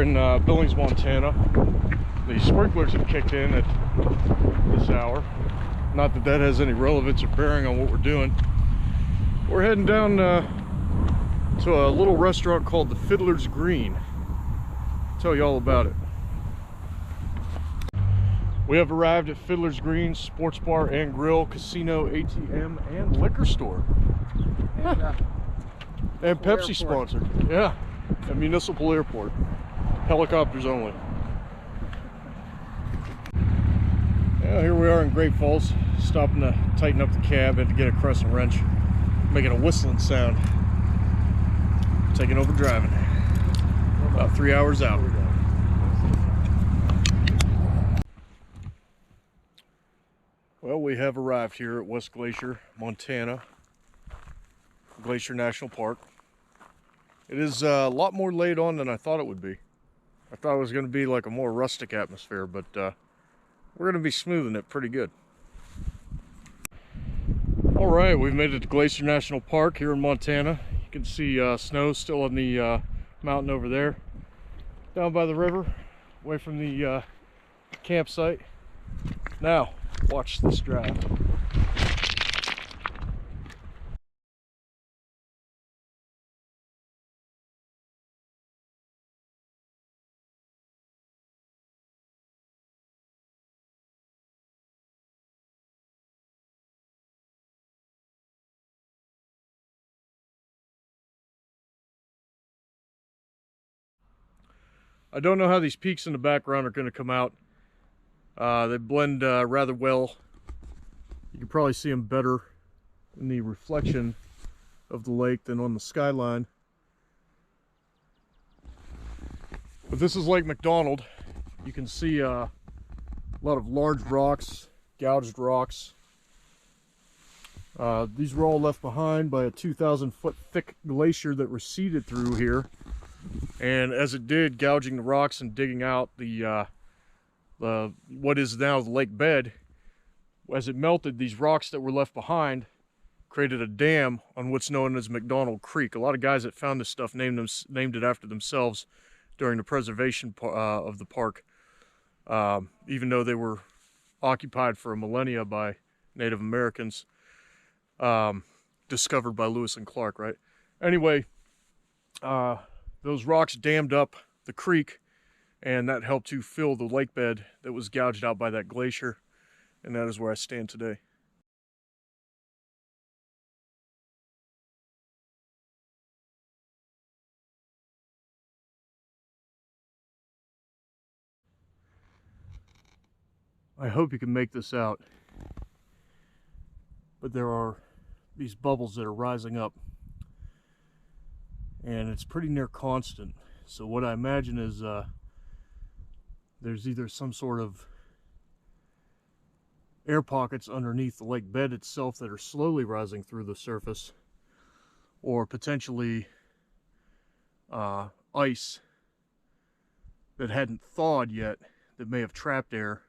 in Billings, Montana. The sprinklers have kicked in at this hour. Not that that has any relevance or bearing on what we're doing. We're heading down to a little restaurant called the Fiddler's Green. I'll tell you all about it. We have arrived at Fiddler's Green Sports Bar and Grill, Casino, ATM, and Liquor Store. And Pepsi airport. Sponsored. Yeah, a municipal airport. Helicopters only. Yeah, here we are in Great Falls, stopping to tighten up the cab and to get a crescent wrench, making a whistling sound. Taking over driving. About 3 hours out. Well, we have arrived here at West Glacier, Montana, Glacier National Park. It is a lot more laid on than I thought it would be. I thought it was going to be like a more rustic atmosphere, but we're going to be smoothing it pretty good. All right, we've made it to Glacier National Park here in Montana. You can see snow still on the mountain over there, down by the river, away from the campsite. Now, watch this drive. I don't know how these peaks in the background are going to come out. They blend rather well. You can probably see them better in the reflection of the lake than on the skyline. But this is Lake McDonald. You can see a lot of large rocks, gouged rocks. These were all left behind by a 2,000-foot thick glacier that receded through here. And as it did, gouging the rocks and digging out the what is now the lake bed, as it melted, these rocks that were left behind created a dam on what's known as McDonald Creek. A lot of guys that found this stuff named it after themselves during the preservation of the park, even though they were occupied for a millennia by Native Americans, discovered by Lewis and Clark, right? Anyway, those rocks dammed up the creek, and that helped to fill the lake bed that was gouged out by that glacier, and that is where I stand today. I hope you can make this out, but there are these bubbles that are rising up, and it's pretty near constant. So what I imagine is there's either some sort of air pockets underneath the lake bed itself that are slowly rising through the surface, or potentially ice that hadn't thawed yet that may have trapped air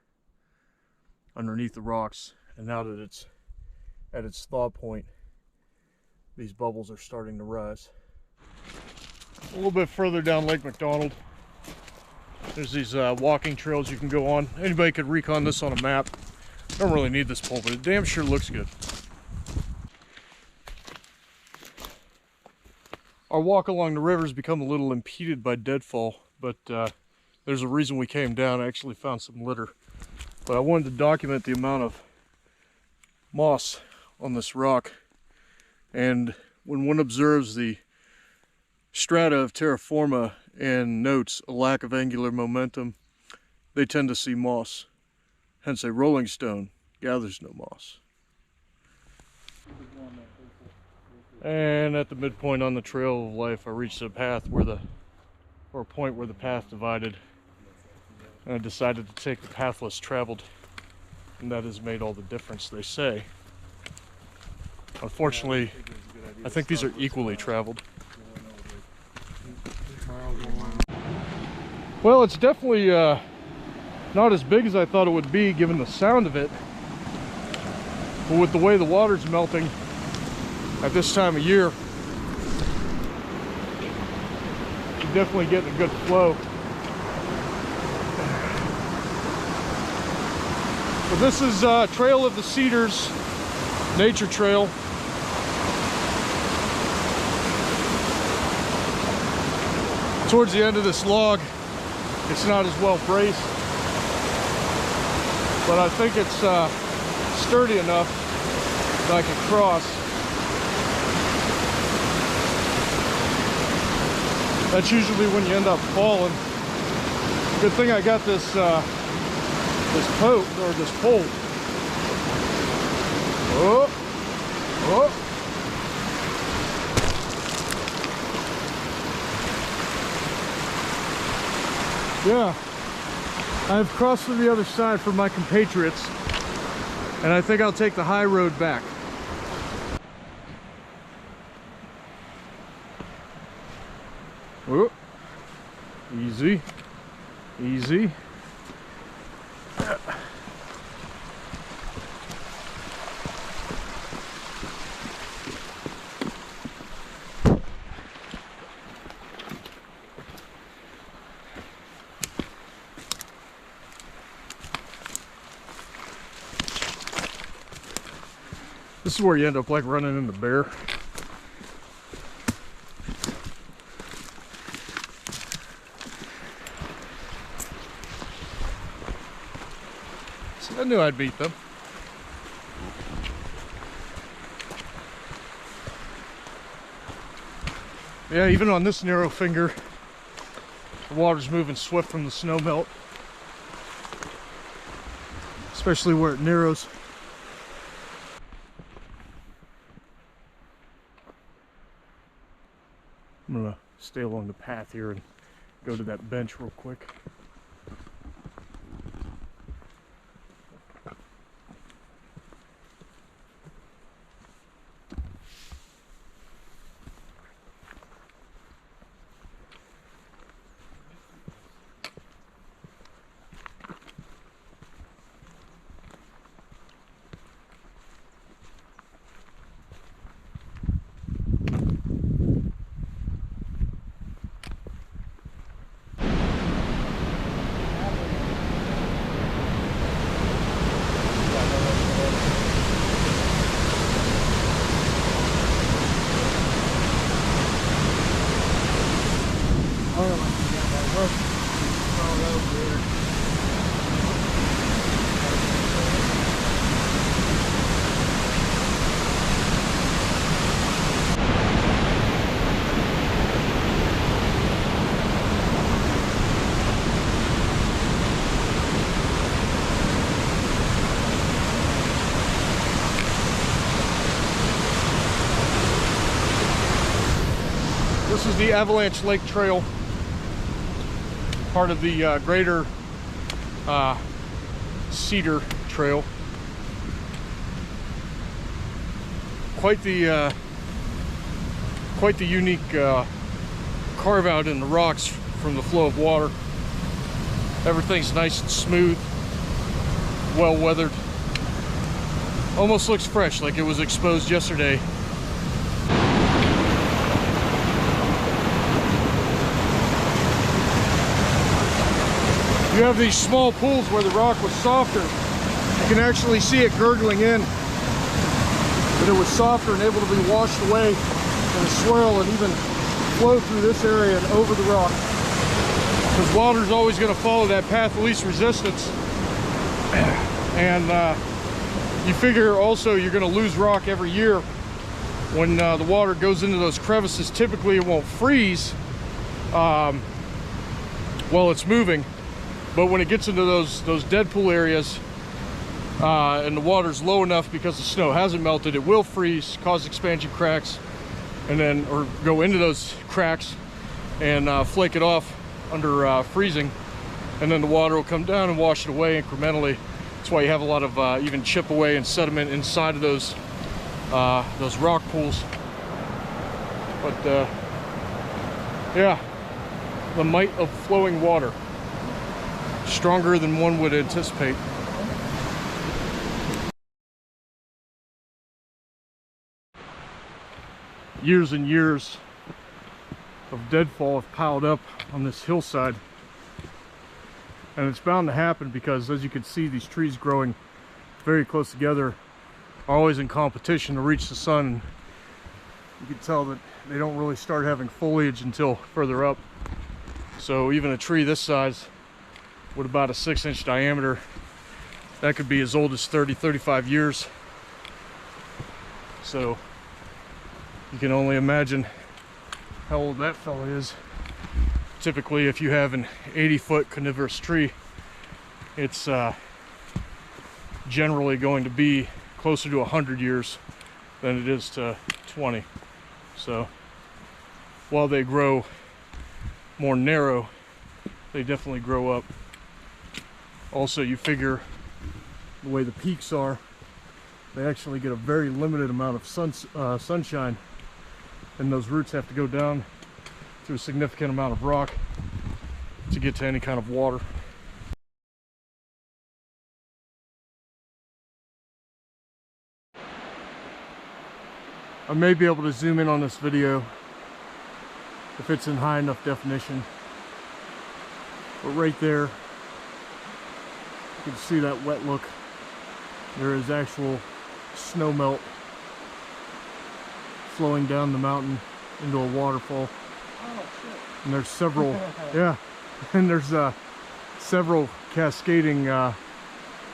underneath the rocks, and now that it's at its thaw point, these bubbles are starting to rise. A little bit further down Lake McDonald, there's these walking trails you can go on. Anybody could recon this on a map. I don't really need this pole, but it damn sure looks good. Our walk along the river has become a little impeded by deadfall, but there's a reason we came down. I actually found some litter, but I wanted to document the amount of moss on this rock. And when one observes the strata of terra firma and notes a lack of angular momentum, they tend to see moss. Hence, a rolling stone gathers no moss. And at the midpoint on the trail of life, I reached a path where a point where the path divided, and I decided to take the path less traveled, and that has made all the difference, they say. Unfortunately, I think these are equally traveled. Well, it's definitely not as big as I thought it would be given the sound of it, but with the way the water's melting at this time of year, you're definitely getting a good flow. But this is Trail of the Cedars nature trail. Towards the end of this log, it's not as well braced, but I think it's sturdy enough that I can cross. That's usually when you end up falling. Good thing I got this this post or this pole. Oh, oh. Yeah, I've crossed to the other side for my compatriots, and I think I'll take the high road back. Oh, easy, easy. This is where you end up like running into bear. So I knew I'd beat them. Yeah, even on this narrow finger, the water's moving swift from the snow melt. Especially where it narrows. I'm gonna stay along the path here and go to that bench real quick. This is the Avalanche Lake Trail, part of the greater Cedar Trail. Quite the unique carve out in the rocks from the flow of water. Everything's nice and smooth, well weathered. Almost looks fresh, like it was exposed yesterday. You have these small pools where the rock was softer. You can actually see it gurgling in. But it was softer and able to be washed away in a swirl and even flow through this area and over the rock. Because water's always going to follow that path of least resistance. And you figure also you're going to lose rock every year. When the water goes into those crevices, typically it won't freeze while it's moving. But when it gets into those dead pool areas and the water's low enough because the snow hasn't melted, it will freeze, cause expansion cracks, and then or go into those cracks and flake it off under freezing, and then the water will come down and wash it away incrementally. That's why you have a lot of even chip away and sediment inside of those rock pools. But yeah, the might of flowing water. Stronger than one would anticipate. Years and years of deadfall have piled up on this hillside, and it's bound to happen because, as you can see, these trees growing very close together are always in competition to reach the sun. You can tell that they don't really start having foliage until further up. So even a tree this size with about a 6-inch diameter, that could be as old as 30-35 years. So you can only imagine how old that fella is. Typically, if you have an 80-foot coniferous tree, it's generally going to be closer to 100 years than it is to 20. So while they grow more narrow, they definitely grow up. Also, you figure the way the peaks are, they actually get a very limited amount of sunshine, and those roots have to go down through a significant amount of rock to get to any kind of water. I may be able to zoom in on this video if it's in high enough definition, but right there you can see that wet look. There is actual snow melt flowing down the mountain into a waterfall. Oh, shit. And there's several, yeah, and there's several cascading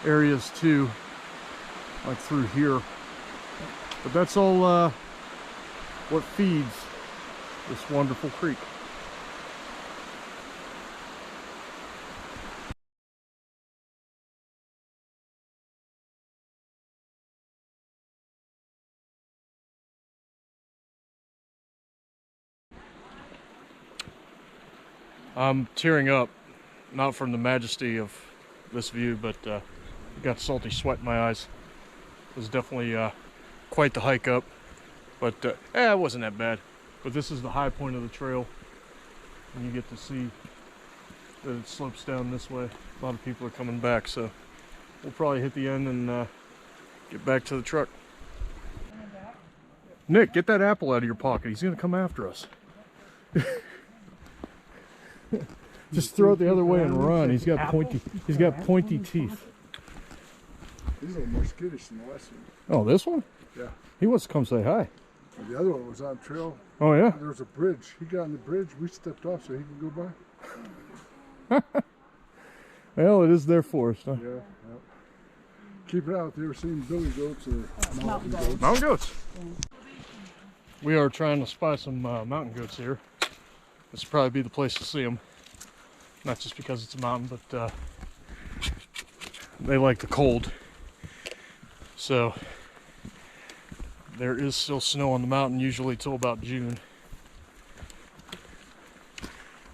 areas too, like through here. But that's all what feeds this wonderful creek. I'm tearing up, not from the majesty of this view, but got salty sweat in my eyes. It was definitely quite the hike up, but it wasn't that bad. But this is the high point of the trail, and you get to see that it slopes down this way. A lot of people are coming back, so we'll probably hit the end and get back to the truck. Nick, get that apple out of your pocket. He's gonna come after us. Just throw it the other way and run. He's got pointy teeth. He's a little more skittish than the last one. Oh, this one? Yeah. He wants to come say hi. And the other one was on trail. Oh yeah? There was a bridge. He got on the bridge. We stepped off so he could go by. Well, it is their forest, huh? Yeah. Yep. Keep it out if you ever seen billy goats or mountain goats. Mountain goats. We are trying to spy some mountain goats here. This would probably be the place to see them. Not just because it's a mountain, but they like the cold. So there is still snow on the mountain, usually till about June.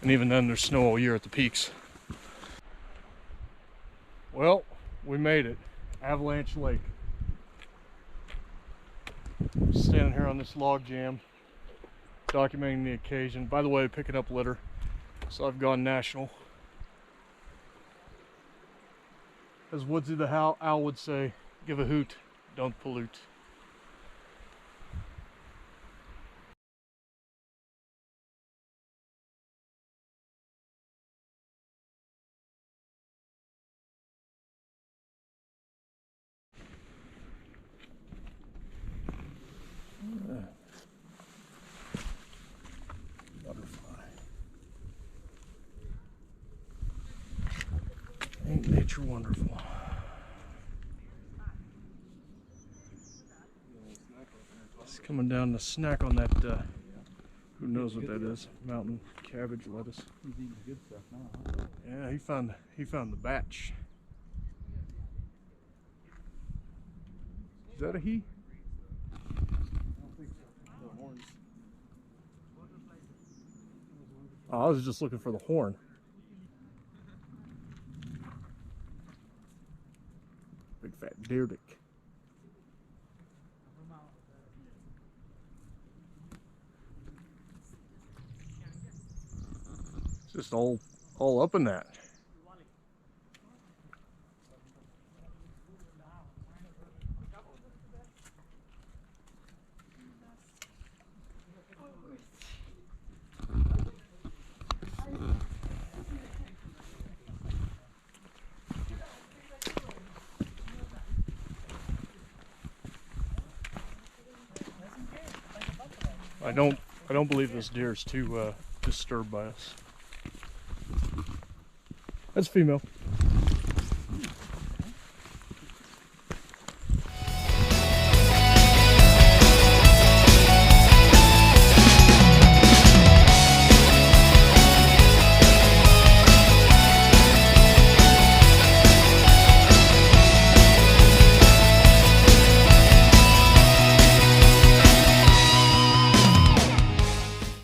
And even then there's snow all year at the peaks. Well, we made it. Avalanche Lake. Standing here on this log jam, documenting the occasion. By the way, picking up litter. So I've gone national. As Woodsy the Owl would say, give a hoot, don't pollute. Butterfly. Ain't nature wonderful? It's coming down to snack on that, who knows what that is, mountain cabbage lettuce. He's eating the good stuff now, huh? Yeah, he found the batch. Is that a he? I don't think so. The horns. Oh, I was just looking for the horn. Big fat deer dick. It's just all up in that. I don't believe this deer is too disturbed by us. That's female.